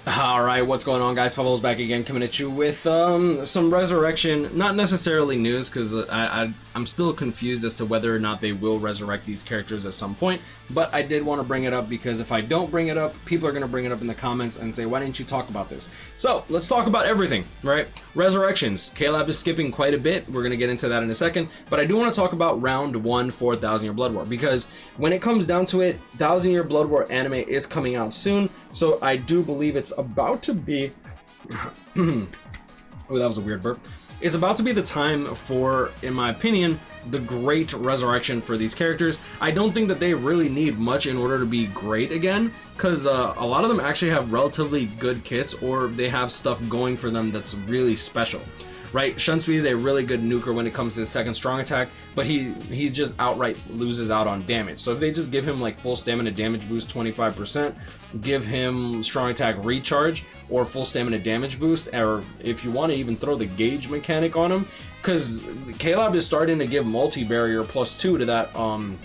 Alright, what's going on, guys? Fabulous back again, coming at you with some resurrection, not necessarily news, because I'm still confused as to whether or not they will resurrect these characters at some point, but I did want to bring it up because if I don't bring it up, people are going to bring it up in the comments and say, why didn't you talk about this? So, let's talk about everything, right? Resurrections. Klab is skipping quite a bit. We're going to get into that in a second, but I do want to talk about round 1 for 1000 Year Blood War, because when it comes down to it, 1000 Year Blood War anime is coming out soon, so I do believe it's about to be oh, that was a weird burp. It's about to be the time for, in my opinion, the great resurrection for these characters. I don't think that they really need much in order to be great again, because a lot of them actually have relatively good kits, or they have stuff going for them that's really special. Right, Shunsui is a really good nuker when it comes to his second strong attack, but he's just outright loses out on damage. So if they just give him like full stamina damage boost 25%, give him strong attack recharge or full stamina damage boost, or if you want to even throw the gauge mechanic on him, because Klab is starting to give multi-barrier +2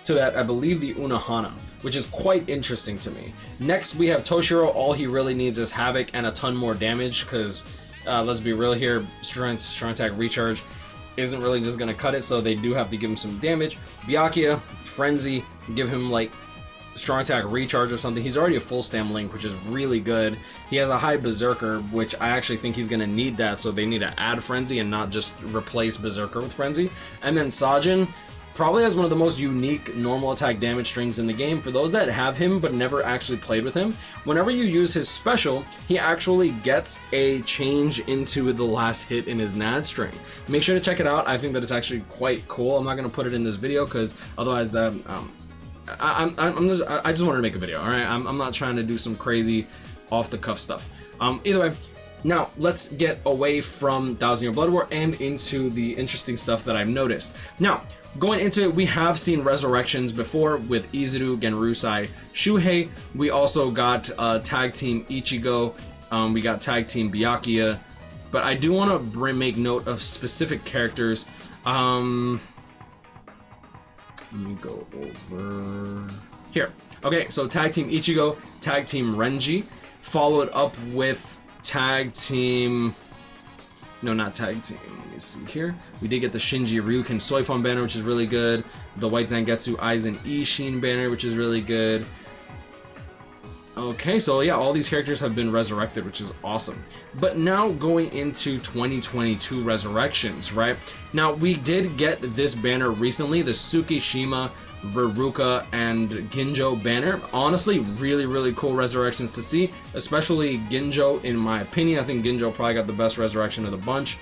to that I believe the Unohana, which is quite interesting to me. Next we have Toshiro. All he really needs is Havoc and a ton more damage, because let's be real here, strong attack recharge isn't really just gonna cut it, so they do have to give him some damage. Byakuya, Frenzy, give him like strong attack recharge or something. He's already a full stam link, which is really good. He has a high berserker, which I actually think he's gonna need that, so they need to add Frenzy and not just replace berserker with Frenzy. And then Sajin probably has one of the most unique normal attack damage strings in the game. For those that have him but never actually played with him, whenever you use his special, he actually gets a change into the last hit in his NAD string. Make sure to check it out. I think that it's actually quite cool. I'm not going to put it in this video because otherwise I just wanted to make a video. All right, I'm not trying to do some crazy off the cuff stuff. Either way, now let's get away from 1000 Year Blood War and into the interesting stuff that I've noticed. Now, going into it, we have seen resurrections before with Izuru, Genryusai, Shuhei. We also got tag team Ichigo. We got tag team Byakuya. But I do want to make note of specific characters. Let me go over here. Okay, so tag team Ichigo, tag team Renji, followed up with tag team, no, not tag team, let me see here. We did get the Shinji Ryukin Soifon banner, which is really good. The White Zangetsu Aizen Ishin banner, which is really good. Okay, so yeah, all these characters have been resurrected, which is awesome. But now going into 2022 resurrections, right? Now we did get this banner recently, the Tsukishima, Veruca, and Ginjo banner. Honestly, really cool resurrections to see, especially Ginjo in my opinion. I think Ginjo probably got the best resurrection of the bunch.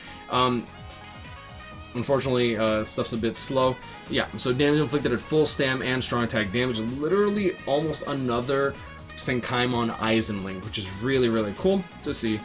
Unfortunately, stuff's a bit slow. Yeah, so damage inflicted at full stam and strong attack damage, literally almost another Senkaimon Aizen link, which is really cool to see.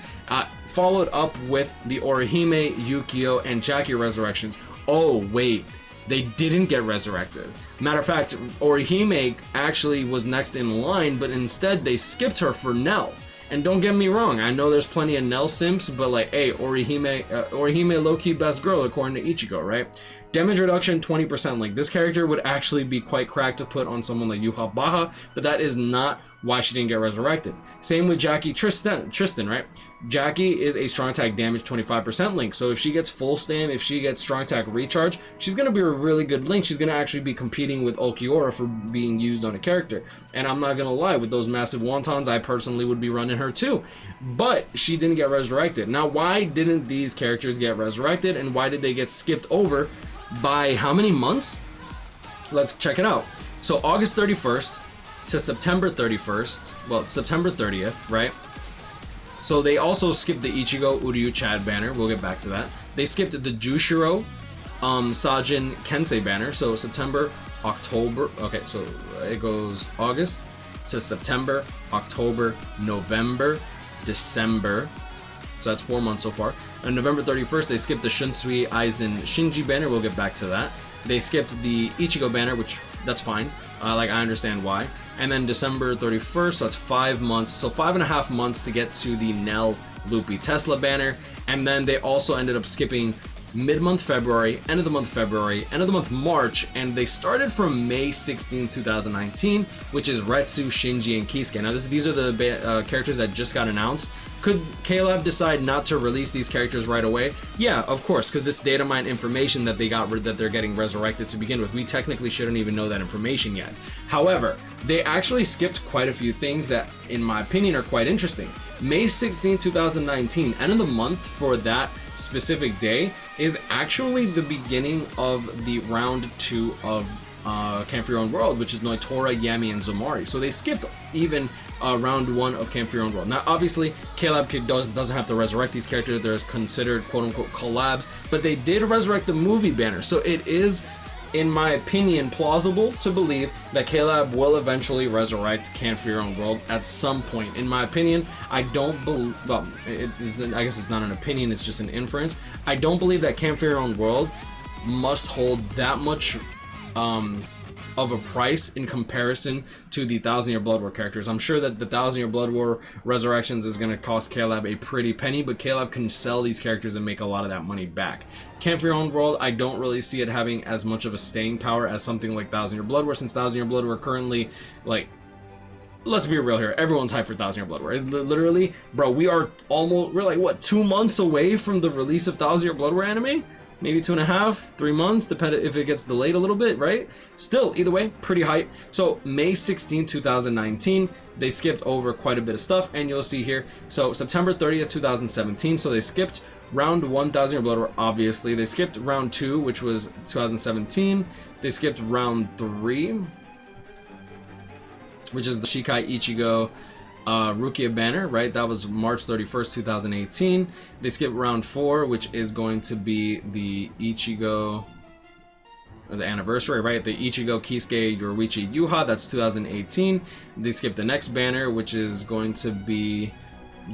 Followed up with the Orihime, Yukio, and Jackie resurrections. Oh wait, they didn't get resurrected. Matter of fact, Orihime actually was next in line, but instead they skipped her for Nell. And don't get me wrong, I know there's plenty of Nell simps, but like, hey, Orihime low-key best girl according to Ichigo, right? Damage reduction 20% link. This character would actually be quite cracked to put on someone like Yuha Baha, but that is not why she didn't get resurrected. Same with Jackie Tristan, right? Jackie is a strong attack damage 25% link, so if she gets full stam, if she gets strong attack recharge, she's gonna be a really good link. She's gonna actually be competing with Ulquiorra for being used on a character. And I'm not gonna lie, with those massive wontons, I personally would be running her too. But she didn't get resurrected. Now, why didn't these characters get resurrected, and why did they get skipped over by how many months? Let's check it out. So August 31st to September 31st, well, September 30th, right? So they also skipped the Ichigo Uryu Chad banner. We'll get back to that. They skipped the Jushiro Sajin Kensei banner. So September, October. Okay, so it goes August to September, October, November, December. So that's 4 months so far. On November 31st, they skipped the Shunsui Aizen Shinji banner. We'll get back to that. They skipped the Ichigo banner, which that's fine. I understand why. And then December 31st, so that's 5 months. So 5.5 months to get to the Nell Loopy Tesla banner. And then they also ended up skipping mid-month February, end of the month February, end of the month March, and they started from May 16, 2019, which is Retsu, Shinji, and Kisuke. Now these are the characters that just got announced. Could Klab decide not to release these characters right away? Yeah, of course, because this data mine information that they got that they're getting resurrected to begin with, we technically shouldn't even know that information yet. However, they actually skipped quite a few things that, in my opinion, are quite interesting. May 16, 2019, end of the month for that specific day, is actually the beginning of the round 2 of Camp for Your Own World, which is Noitora, Yami, and Zomari. So they skipped even round 1 of Camp for Your Own World. Now, obviously, Klab doesn't have to resurrect these characters. They're considered quote-unquote collabs, but they did resurrect the movie banner. So it is, in my opinion, plausible to believe that Klab will eventually resurrect Camp for Your Own World at some point. In my opinion, I don't believe, well, I guess it's not an opinion, it's just an inference. I don't believe that Camp for Your Own World must hold that much of a price in comparison to the 1,000 Year Blood War characters. I'm sure that the 1,000 Year Blood War Resurrections is going to cost Klab a pretty penny, but Klab can sell these characters and make a lot of that money back. Camp for Your Own World, I don't really see it having as much of a staying power as something like 1,000 Year Blood War, since 1,000 Year Blood War currently, like, let's be real here, everyone's hyped for 1,000 Year Blood War. Literally, bro, we're like, what, 2 months away from the release of 1,000 Year Blood War anime? Maybe 2.5, 3 months, depending if it gets delayed a little bit, right? Still, either way, pretty hype. So May 16, 2019, they skipped over quite a bit of stuff, and you'll see here. So September 30th, 2017, so they skipped round 1,000 Year Blood War, obviously. They skipped round 2, which was 2017. They skipped round 3, which is the Shikai Ichigo Rukia banner, right? That was March 31st, 2018. They skipped round 4, which is going to be the Ichigo, or the anniversary, right? The Ichigo Kisuke Yoruichi Yuha, that's 2018. They skipped the next banner, which is going to be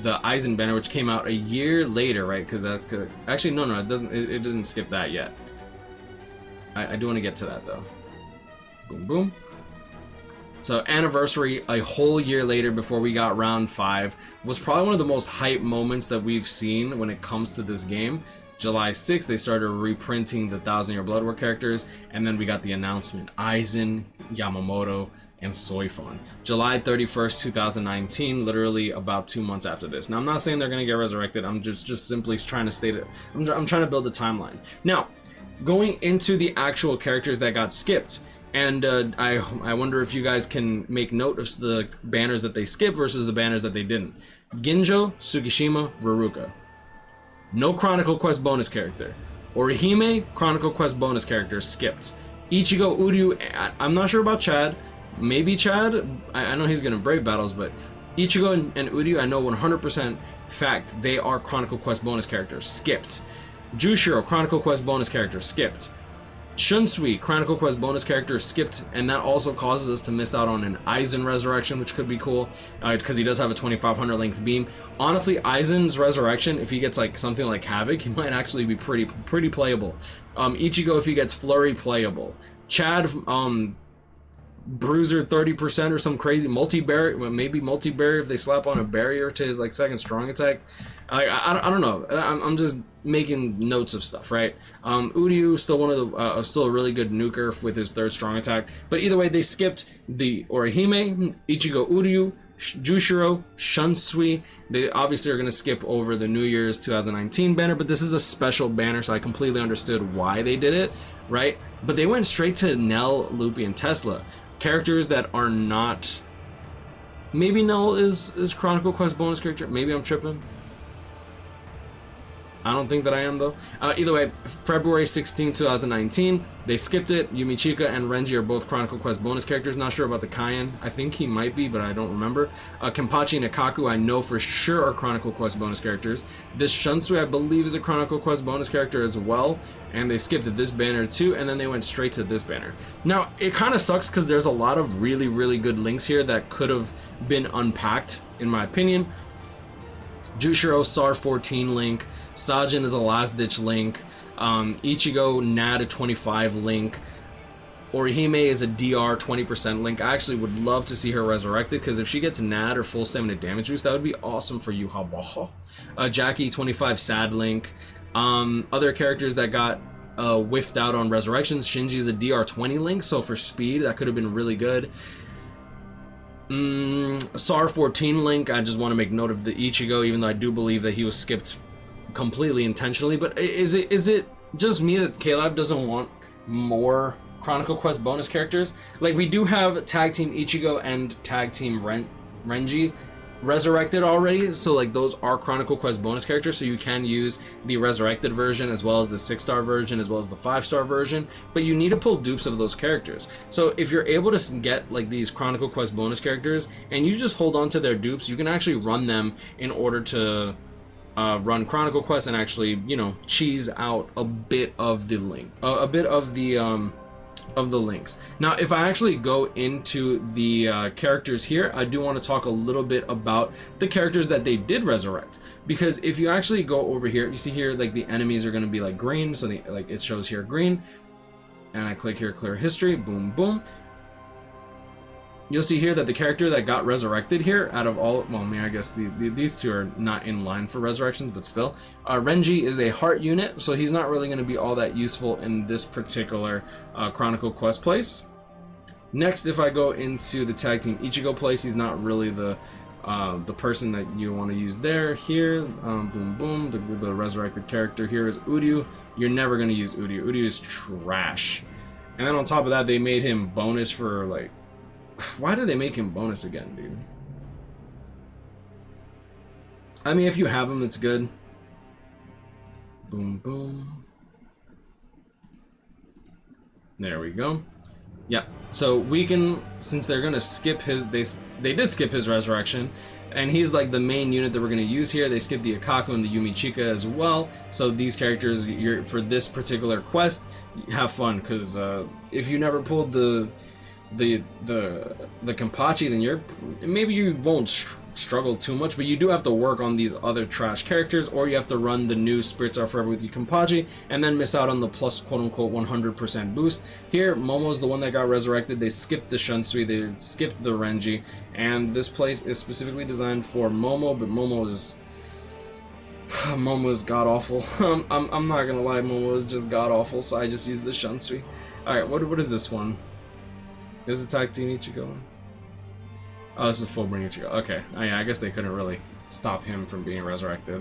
the Aizen banner, which came out a year later, right? Because that's actually no, it doesn't. It didn't skip that yet. I do want to get to that though. Boom, boom. So anniversary a whole year later before we got round 5 was probably one of the most hype moments that we've seen when it comes to this game. July 6th, they started reprinting the 1,000 Year Blood War characters, and then we got the announcement, Aizen, Yamamoto, and Soifon. July 31st, 2019, literally about 2 months after this. Now, I'm not saying they're going to get resurrected. I'm just simply trying to state it. I'm trying to build a timeline. Now, going into the actual characters that got skipped, and I wonder if you guys can make note of the banners that they skipped versus the banners that they didn't. Ginjo, Tsukishima, Ruruka. No Chronicle Quest bonus character. Orihime, Chronicle Quest bonus character, skipped. Ichigo, Uryu, I'm not sure about Chad. Maybe Chad. I know he's gonna brave battles, but Ichigo and Uryu, I know 100% fact they are Chronicle Quest bonus characters, skipped. Jushiro, Chronicle Quest bonus character, skipped. Shunsui, Chronicle Quest bonus character, skipped, and that also causes us to miss out on an Aizen resurrection, which could be cool, because he does have a 2,500 length beam. Honestly, Aizen's resurrection, if he gets like something like Havoc, he might actually be pretty playable. Ichigo, if he gets Flurry, playable. Chad, Bruiser 30% or some crazy multi-barrier, maybe multi-barrier if they slap on a barrier to his like second strong attack. I don't know. I'm just making notes of stuff, right? Uryu still one of the still a really good nuker with his third strong attack. But either way, they skipped the Orihime, Ichigo, Uryu, Jushiro, Shunsui. They obviously are going to skip over the New Year's 2019 banner, but this is a special banner, so I completely understood why they did it, right? But they went straight to Nell, Loopy, and Tesla. Characters that are not... Maybe Nell is Chronicle Quest bonus character. Maybe I'm tripping. I don't think that I am, though. Either way, February 16, 2019, they skipped it. Yumichika and Renji are both Chronicle Quest bonus characters. Not sure about the Kaien. I think he might be, but I don't remember. Kenpachi and Ikaku, I know for sure are Chronicle Quest bonus characters. This Shunsui, I believe, is a Chronicle Quest bonus character as well. And they skipped this banner too, and then they went straight to this banner. Now, it kind of sucks because there's a lot of really, really good links here that could have been unpacked, in my opinion. Jushiro, SAR 14 link. Sajin is a last ditch link. Ichigo, NAD a 25 link. Orihime is a DR 20% link. I actually would love to see her resurrected, because if she gets NAD or full stamina damage boost, that would be awesome for Yuha Baha. Jackie, 25 sad link. Other characters that got whiffed out on resurrections. Shinji is a DR20 link, so for speed that could have been really good. SAR 14 link, I just want to make note of the Ichigo, even though I do believe that he was skipped completely intentionally. But is it just me that Klab doesn't want more Chronicle Quest bonus characters? Like, we do have Tag Team Ichigo and Tag Team Renji resurrected already, so like those are Chronicle Quest bonus characters, so you can use the resurrected version as well as the 6-star version as well as the 5-star version, but you need to pull dupes of those characters. So if you're able to get like these Chronicle Quest bonus characters and you just hold on to their dupes, you can actually run them in order to run Chronicle Quest and actually, you know, cheese out a bit of the link, a bit of the links. Now, if I actually go into the characters here, I do want to talk a little bit about the characters that they did resurrect, because if you actually go over here, you see here like the enemies are going to be like green, so like it shows here green, and I click here clear history, boom boom. You'll see here that the character that got resurrected here, out of all, well, I mean, I guess these two are not in line for resurrections, but still, Renji is a heart unit, so he's not really going to be all that useful in this particular Chronicle Quest place. Next, if I go into the Tag Team Ichigo place, he's not really the person that you want to use there. Here, boom boom, the resurrected character here is Uryu. You're never going to use Uryu. Uryu is trash. And then on top of that, they made him bonus for like, why did they make him bonus again, dude? I mean, if you have him, it's good. Boom, boom. There we go. Yeah, so we can, since they're gonna skip his, they did skip his resurrection, and he's like the main unit that we're gonna use here. They skipped the Akaku and the Yumichika as well. So these characters, for this particular quest, have fun, because if you never pulled the Kenpachi, then maybe you won't struggle too much, but you do have to work on these other trash characters, or you have to run the new Spirits Are Forever with you Kenpachi and then miss out on the plus quote-unquote 100% boost. Here, Momo's the one that got resurrected. They skipped the Shunsui, they skipped the Renji, and this place is specifically designed for Momo, but Momo is god-awful. I'm not gonna lie, Momo is just god-awful, so I just used the Shunsui. Alright, what is this one? Is it Tag Team Ichigo? Oh, this is full bring Ichigo. Okay. Oh, yeah, I guess they couldn't really stop him from being resurrected.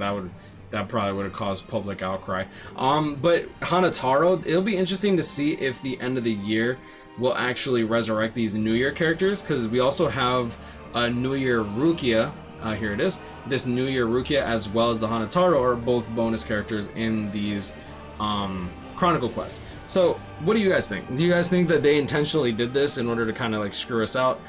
That probably would have caused public outcry. But Hanataro, it'll be interesting to see if the end of the year will actually resurrect these New Year characters, because we also have a New Year Rukia. Here it is. This New Year Rukia as well as the Hanataro are both bonus characters in these Chronicle Quest. So what do you guys think? Do you guys think that they intentionally did this in order to kind of like screw us out?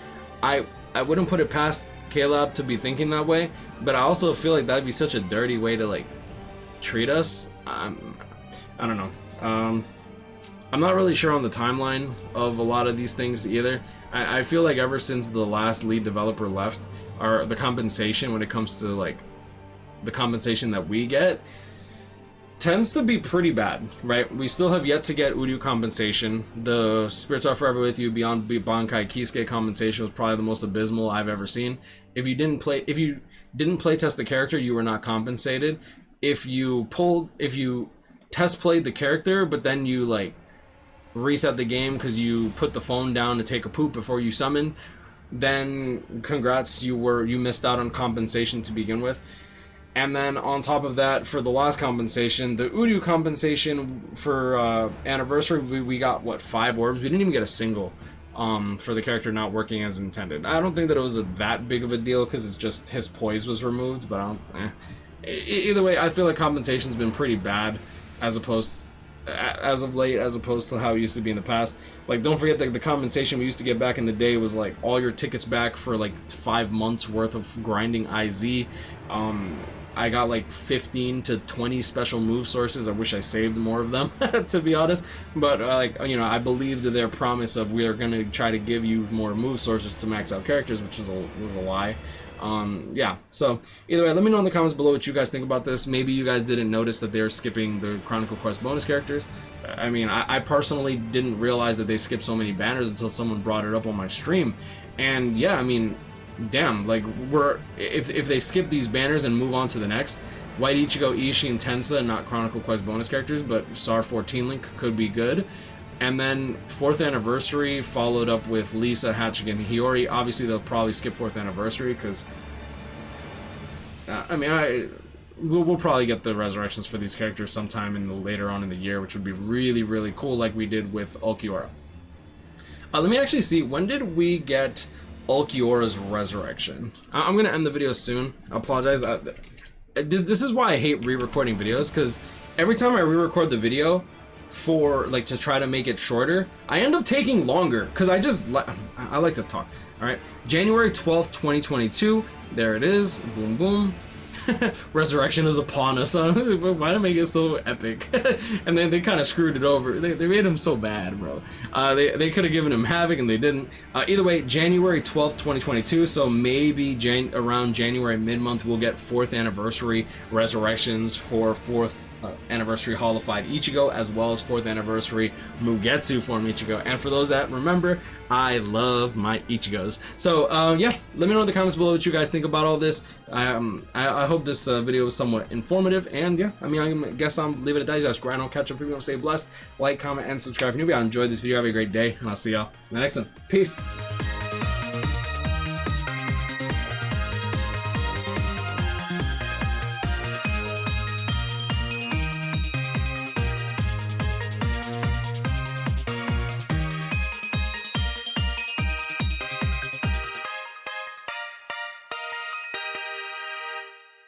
I wouldn't put it past Klab to be thinking that way, but I also feel like that'd be such a dirty way to like treat us. I don't know. I'm not really sure on the timeline of a lot of these things either. I feel like ever since the last lead developer left, the compensation when it comes to like the compensation that we get tends to be pretty bad, right? We still have yet to get Uryu compensation. The Spirits Are Forever With You Beyond Bankai Kisuke compensation was probably the most abysmal I've ever seen. If you didn't playtest the character, you were not compensated. If you test played the character, but then you like reset the game because you put the phone down to take a poop before you summon, then congrats, you missed out on compensation to begin with. And then on top of that, for the last compensation, the Uryu compensation for anniversary, we got what, 5 orbs? We didn't even get a single for the character not working as intended. I don't think that it was that big of a deal because it's just his poise was removed, but either way, I feel like compensation's been pretty bad as of late, as opposed to how it used to be in the past. Like, don't forget that the compensation we used to get back in the day was like all your tickets back for like 5 months worth of grinding IZ. I got like 15 to 20 special move sources. I wish I saved more of them, to be honest. But I believed their promise of we are going to try to give you more move sources to max out characters, which was a lie. Yeah, so either way, let me know in the comments below what you guys think about this. Maybe you guys didn't notice that they're skipping the Chronicle Quest bonus characters. I mean, I personally didn't realize that they skipped so many banners until someone brought it up on my stream. And yeah, I mean, damn, like if they skip these banners and move on to the next, White Ichigo, Ishii, and Tensa, not Chronicle Quest bonus characters, but SAR 14 Link could be good. And then 4th Anniversary followed up with Lisa, Hachigan, and Hiyori. Obviously, they'll probably skip 4th Anniversary because, we'll probably get the resurrections for these characters sometime later on in the year, which would be really, really cool, like we did with Ulquiorra. Let me actually see, when did we get Ulquiorra's resurrection? I'm going to end the video soon. I apologize. This is why I hate re-recording videos, because every time I re-record the video, to try to make it shorter, I end up taking longer because I like to talk. All right, January 12th, 2022. There it is. Boom, boom. Resurrection is upon us. Why to make it so epic? And then they kind of screwed it over. They made him so bad, bro. They could have given him Havoc and they didn't. Either way, January 12th, 2022. So maybe around January mid-month we'll get 4th Anniversary resurrections for 4th Anniversary Holified Ichigo, as well as 4th Anniversary Mugetsu form Ichigo. And for those that remember, I love my Ichigos. So yeah, let me know in the comments below what you guys think about all this. I hope this video was somewhat informative, and yeah, I guess I'm leaving it at that. You guys grind on, catch up, stay blessed, like, comment, and subscribe if you're new. I enjoyed this video. Have a great day, and I'll see y'all in the next one. Peace.